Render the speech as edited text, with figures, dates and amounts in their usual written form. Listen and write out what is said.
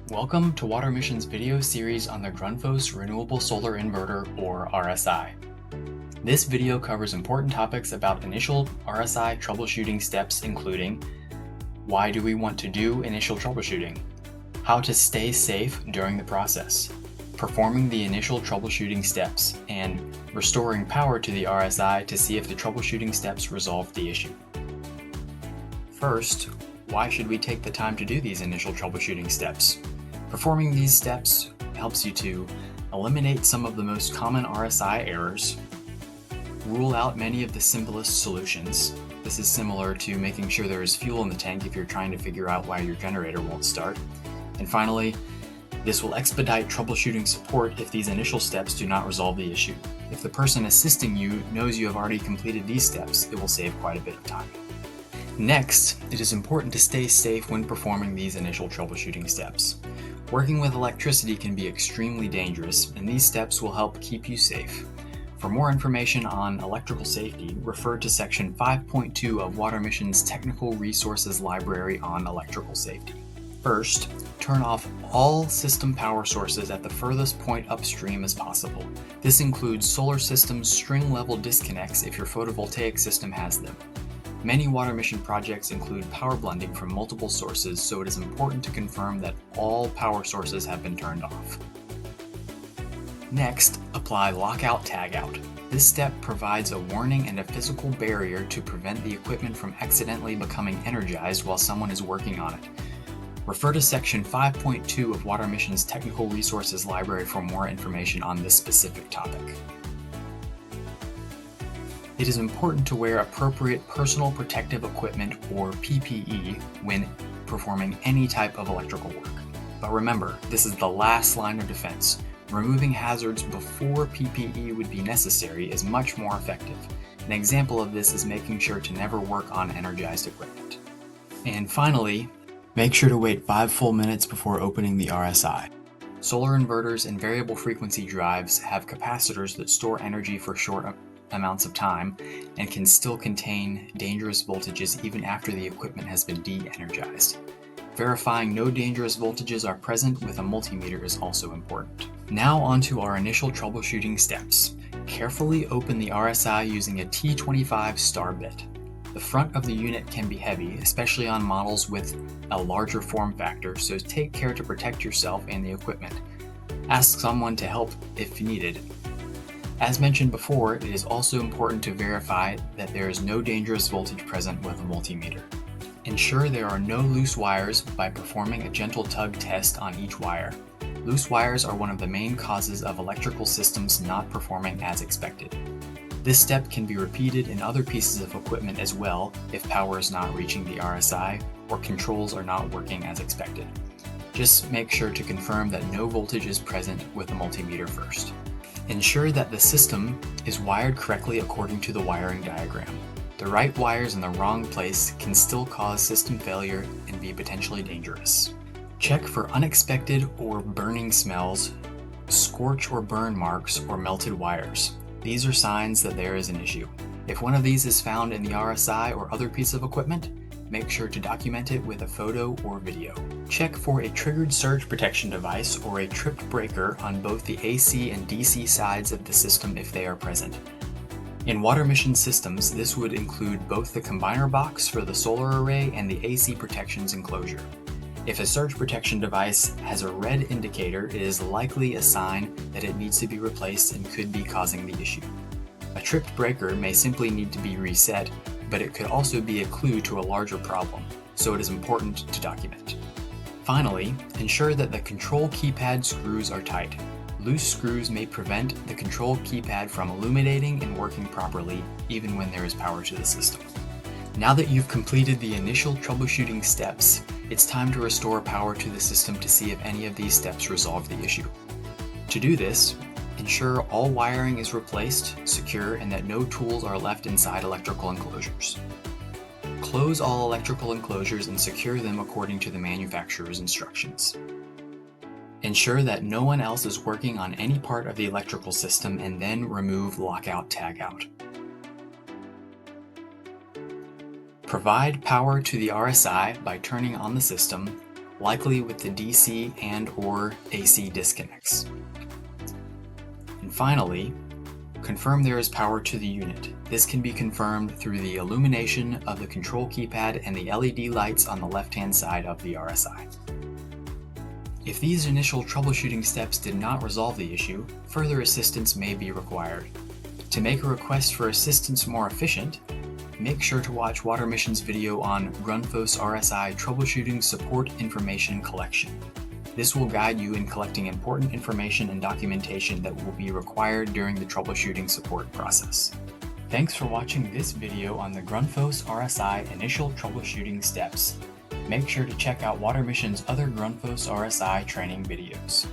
Welcome to Water Mission's video series on the Grundfos Renewable Solar Inverter, or RSI. This video covers important topics about initial RSI troubleshooting steps, including why do we want to do initial troubleshooting, how to stay safe during the process, performing the initial troubleshooting steps, and restoring power to the RSI to see if the troubleshooting steps resolve the issue. First, why should we take the time to do these initial troubleshooting steps? Performing these steps helps you to eliminate some of the most common RSI errors, rule out many of the simplest solutions. This is similar to making sure there is fuel in the tank if you're trying to figure out why your generator won't start. And finally, this will expedite troubleshooting support if these initial steps do not resolve the issue. If the person assisting you knows you have already completed these steps, it will save quite a bit of time. Next, it is important to stay safe when performing these initial troubleshooting steps. Working with electricity can be extremely dangerous, and these steps will help keep you safe. For more information on electrical safety, refer to Section 5.2 of Water Mission's Technical Resources Library on Electrical Safety. First, turn off all system power sources at the furthest point upstream as possible. This includes solar systems string-level disconnects if your photovoltaic system has them. Many Water Mission projects include power blending from multiple sources, so it is important to confirm that all power sources have been turned off. Next, apply lockout/tagout. This step provides a warning and a physical barrier to prevent the equipment from accidentally becoming energized while someone is working on it. Refer to Section 5.2 of Water Mission's Technical Resources Library for more information on this specific topic. It is important to wear appropriate personal protective equipment, or PPE, when performing any type of electrical work. But remember, this is the last line of defense. Removing hazards before PPE would be necessary is much more effective. An example of this is making sure to never work on energized equipment. And finally, make sure to wait 5 full minutes before opening the RSI. Solar inverters and variable frequency drives have capacitors that store energy for short amounts of time and can still contain dangerous voltages even after the equipment has been de-energized. Verifying no dangerous voltages are present with a multimeter is also important. Now onto our initial troubleshooting steps. Carefully open the RSI using a T25 star bit. The front of the unit can be heavy, especially on models with a larger form factor, so take care to protect yourself and the equipment. Ask someone to help if needed. As mentioned before, it is also important to verify that there is no dangerous voltage present with a multimeter. Ensure there are no loose wires by performing a gentle tug test on each wire. Loose wires are one of the main causes of electrical systems not performing as expected. This step can be repeated in other pieces of equipment as well if power is not reaching the RSI or controls are not working as expected. Just make sure to confirm that no voltage is present with the multimeter first. Ensure that the system is wired correctly according to the wiring diagram. The right wires in the wrong place can still cause system failure and be potentially dangerous. Check for unexpected or burning smells, scorch or burn marks, or melted wires. These are signs that there is an issue. If one of these is found in the RSI or other piece of equipment, make sure to document it with a photo or video. Check for a triggered surge protection device or a tripped breaker on both the AC and DC sides of the system if they are present. In Water Mission systems, this would include both the combiner box for the solar array and the AC protections enclosure. If a surge protection device has a red indicator, it is likely a sign that it needs to be replaced and could be causing the issue. A tripped breaker may simply need to be reset, but it could also be a clue to a larger problem, so it is important to document. Finally, ensure that the control keypad screws are tight. Loose screws may prevent the control keypad from illuminating and working properly, even when there is power to the system. Now that you've completed the initial troubleshooting steps, it's time to restore power to the system to see if any of these steps resolve the issue. To do this, ensure all wiring is replaced, secure, and that no tools are left inside electrical enclosures. Close all electrical enclosures and secure them according to the manufacturer's instructions. Ensure that no one else is working on any part of the electrical system and then remove lockout/tagout. Provide power to the RSI by turning on the system likely with the DC and/or AC disconnects. And finally, confirm there is power to the unit. This can be confirmed through the illumination of the control keypad and the LED lights on the left-hand side of the RSI. If these initial troubleshooting steps did not resolve the issue, further assistance may be required. To make a request for assistance more efficient, make sure to watch WaterMission's video on Grundfos RSI Troubleshooting Support Information Collection. This will guide you in collecting important information and documentation that will be required during the troubleshooting support process. Thanks for watching this video on the Grundfos RSI initial troubleshooting steps. Make sure to check out WaterMission's other Grundfos RSI training videos.